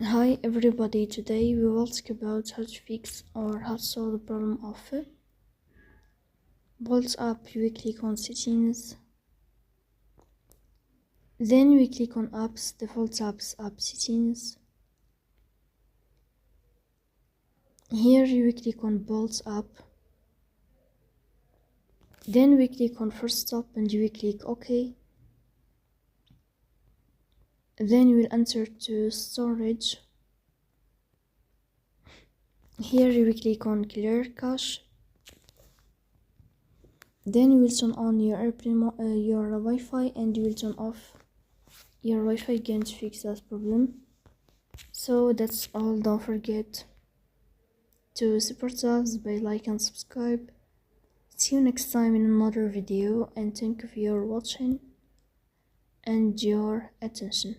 Hi everybody, today we will talk about how to fix or how to solve the problem of bolts up. We click on settings, then we click on apps, default apps, app settings. Here we click on bolts up, then we click on first stop and we click OK. Then we'll enter to storage. Here we click on clear cache. Then you will turn on your your Wi-Fi and you will turn off your Wi-Fi again to fix that problem. So that's all. Don't forget to support us by like and subscribe. See you next time in another video, and thank you for your watching and your attention.